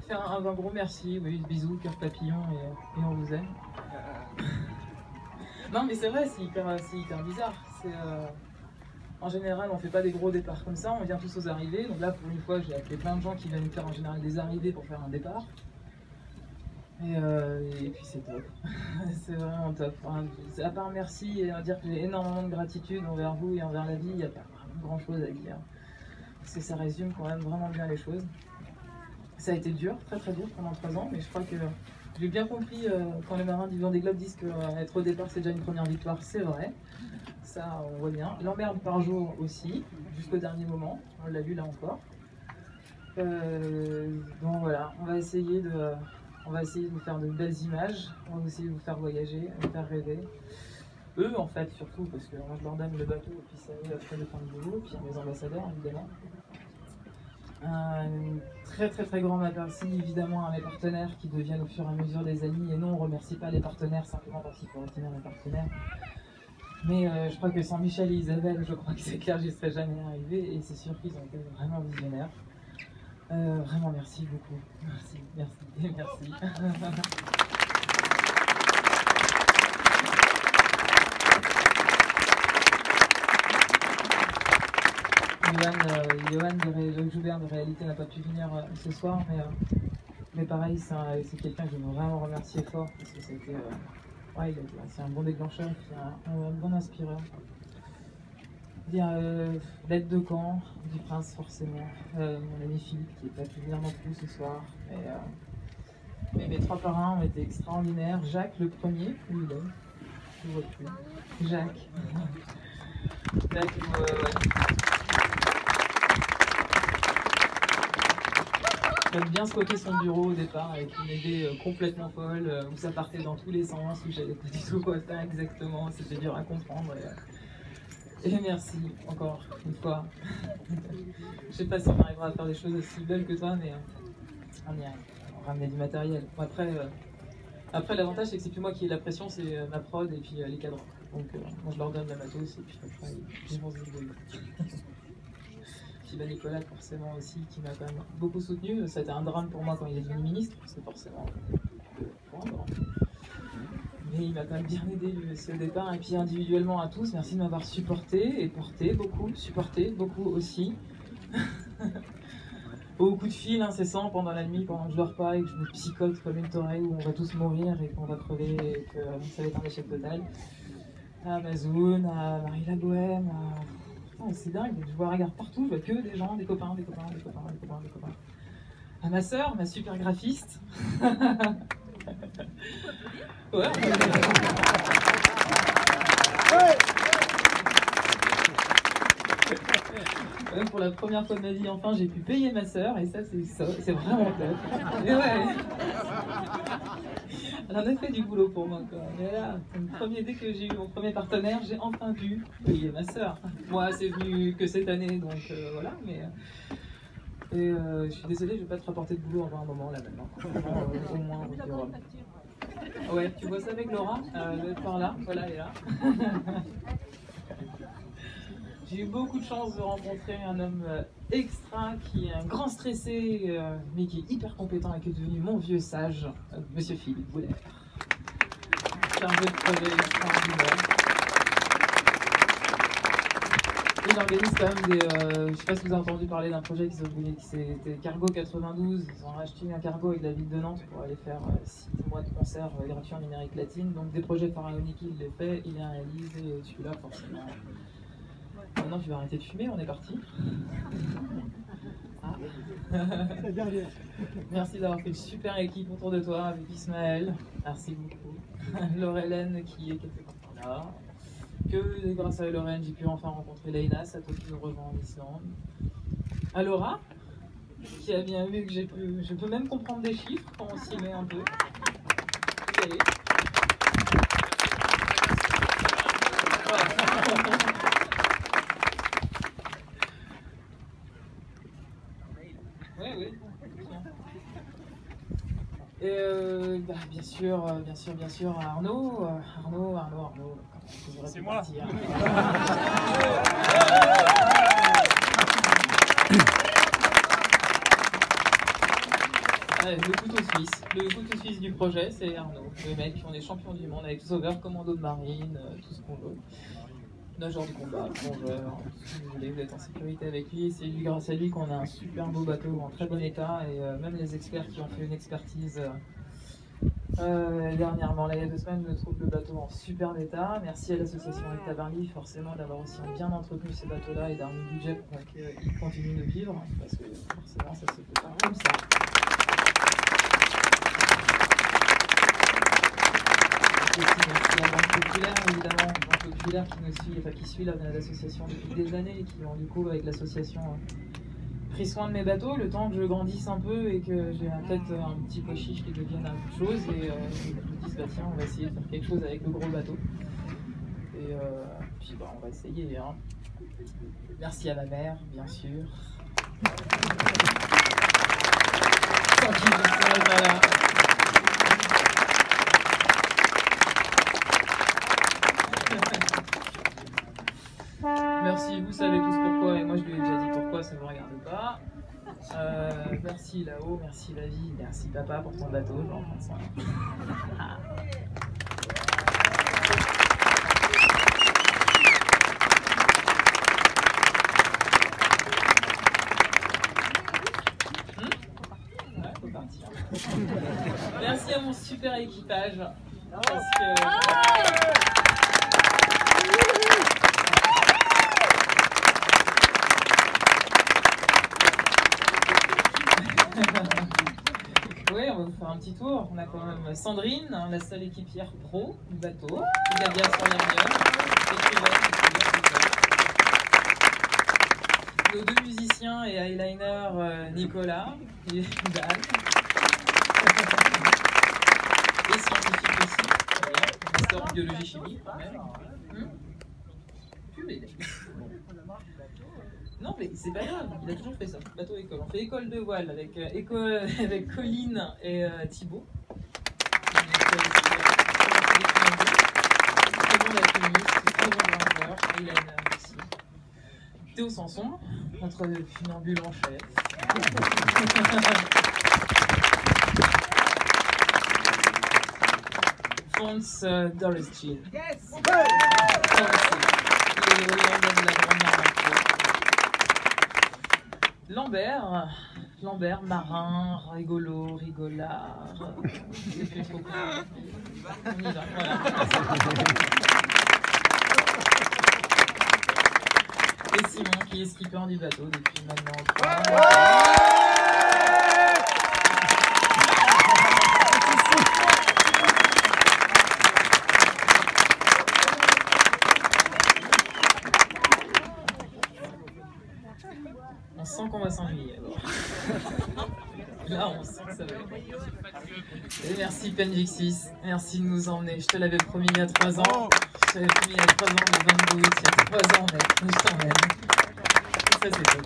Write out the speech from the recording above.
faire un gros merci, oui, bisous, cœur papillon, et on vous aime. Non mais c'est vrai, c'est hyper bizarre. En général, on fait pas des gros départs comme ça, on vient tous aux arrivées. Donc là, pour une fois, j'ai appelé plein de gens qui viennent faire en général des arrivées pour faire un départ. Et puis c'est top, c'est vraiment top. Enfin, à part merci et à dire que j'ai énormément de gratitude envers vous et envers la vie, il n'y a pas grand chose à dire. Parce que ça résume quand même vraiment bien les choses. Ça a été dur, très très dur pendant 3 ans, mais je crois que j'ai bien compris quand les marins du Vendée Globe disent qu'être au départ c'est déjà une première victoire, c'est vrai. Ça on voit bien. L'emmerde par jour aussi, jusqu'au dernier moment, on l'a vu là encore. Donc voilà, on va essayer de vous faire de belles images, on va essayer de vous faire voyager, de vous faire rêver. Eux en fait surtout, parce que moi je leur donne le bateau et puis ça eux après de faire le boulot, puis mes ambassadeurs évidemment. Un très très très grand merci évidemment à mes partenaires qui deviennent au fur et à mesure des amis, et non on ne remercie pas les partenaires simplement parce qu'il faut retenir les partenaires. Mais je crois que sans Michel et Isabelle, je crois que c'est clair, j'y serais jamais arrivé, et c'est sûr qu'ils ont été vraiment visionnaires. Vraiment merci beaucoup, merci, merci, merci. Johan Joubert de Réalité n'a pas pu venir ce soir, mais pareil, c'est quelqu'un que je veux vraiment remercier fort, parce que c'était, ouais, c'est un bon déclencheur, un bon inspireur. Bien, l'aide de camp du prince forcément, mon ami Philippe qui n'est pas pu venir non plus ce soir, mais mes 3 parrains ont été extraordinaires. Jacques le premier, où il est? Je ne vois plus. Jacques. Jacques, j'aime bien squatter son bureau au départ avec une idée complètement folle, où ça partait dans tous les sens, où j'avais pas du tout quoi faire exactement, c'était dur à comprendre. Et merci encore une fois. Je sais pas si on arrivera à faire des choses aussi belles que toi, mais on y arrive. On ramenait du matériel. Bon, après l'avantage c'est que c'est plus moi qui ai la pression, c'est ma prod et puis les cadres. Donc moi je leur donne la matos et puis après ils vont se débrouiller. Puis Nicolas forcément aussi qui m'a quand même beaucoup soutenu. Ça a été un drame pour moi quand il est devenu ministre, c'est forcément mais il m'a quand même bien aidé au départ, et puis individuellement à tous, merci de m'avoir supporté beaucoup aussi. Beaucoup de fils incessants pendant la nuit, pendant que je dors pas et que je me psychote comme une torée où on va tous mourir et qu'on va crever et que ça va être un échec total. À Mazoun, à Marie la Bohème, c'est dingue, je vois un regard partout, je vois que des gens, des copains. À ma sœur, ma super graphiste. Ouais. Pour la première fois de ma vie, enfin, j'ai pu payer ma sœur, et ça, c'est vraiment top. Et ouais. Elle en a fait du boulot pour moi, quoi. Mais là, dès que j'ai eu mon premier partenaire, j'ai enfin pu payer ma sœur. Moi, c'est venu que cette année, donc voilà, mais... je suis désolée, je vais pas te rapporter de boulot avant un moment, là, maintenant. Au moins, on verra. Ouais, tu vois ça avec Laura, elle doit être par là, voilà, elle est là. J'ai eu beaucoup de chance de rencontrer un homme extra, qui est un grand stressé, mais qui est hyper compétent et qui est devenu mon vieux sage, Monsieur Philippe Bouler. Chargé de projet extraordinaire. Et j'organise quand même des... je sais pas si vous avez entendu parler d'un projet qui c'était Cargo 92. Ils ont racheté un cargo avec la ville de Nantes pour aller faire 6 mois de concert gratuit en Amérique latine. Donc des projets pharaoniques, il les fait, il les réalise, et celui-là forcément... Maintenant tu vas arrêter de fumer, on est parti. Ah. Merci d'avoir fait une super équipe autour de toi avec Ismaël. Merci beaucoup. Laure-Hélène qui est quelque part là. Que grâce à Lorraine, j'ai pu enfin rencontrer Leïna, sa qui nous rejoint en Islande. À Laura, qui a bien vu que je peux même comprendre des chiffres quand on s'y met un peu. Vous allez. Oui. Et bien sûr, Arnaud. C'est moi. Ouais, le couteau suisse. Le couteau suisse du projet, c'est Arnaud. Le mec, on est champion du monde avec sauveur, commando de marine, tout ce qu'on veut. Nageur de combat, plongeur, si vous voulez, vous êtes en sécurité avec lui. C'est grâce à lui qu'on a un super beau bateau en très bon état. Et même les experts qui ont fait une expertise dernièrement, là il y a 2 semaines, nous trouvent le bateau en super état. Merci à l'association Avec Tabarly, forcément, d'avoir aussi bien entretenu ces bateaux-là et d'avoir mis le budget pour qu'ils continuent de vivre. Parce que forcément, ça se fait pas comme ça. Aussi, merci à Banque Populaire, évidemment, Banque Populaire qui nous suit, enfin qui suit l'association depuis des années et qui ont du coup avec l'association pris soin de mes bateaux le temps que je grandisse un peu et que j'ai peut-être un petit pois chiche qui devienne un peu de chose et je me dis bah tiens on va essayer de faire quelque chose avec le gros bateau et puis bah on va essayer hein. Merci à ma mère bien sûr. Sans qui je ne serais pas là. Merci, vous savez tous pourquoi, et moi je lui ai déjà dit pourquoi, ça ne vous regarde pas. Merci là-haut, merci la vie, merci papa pour ton bateau, Jean-François. Ouais, faut partir. Merci à mon super équipage. Parce que... Oui, on va vous faire un petit tour. On a quand même Sandrine, la seule équipière pro du bateau, qui a bien sur l'hermiole, nos 2 musiciens et eyeliner, Nicolas et Dan. Et scientifique aussi, histoire biologie chimie quand même. Non mais c'est pas grave, il a toujours fait ça, bateau école. On fait école de voile avec, avec Colline et Thibaut. Très bon alpiniste, très bon rangeur, il a une aussi. Théo Sanson, notre funambule en chef. Fons Dorestein. Yes! Lambert, marin, rigolo, rigolard. On y va, voilà. Et Simon qui est skipper du bateau depuis maintenant 3 ans. On sent qu'on va s'ennuyer alors. Là, on sent que ça va être. Et merci Penvixis, merci de nous emmener. Je te l'avais promis il y a 3 ans. Je t'avais promis il y a 3 ans, le 22 août, il y a 3 ans, mais je t'emmène. Ça, c'est top.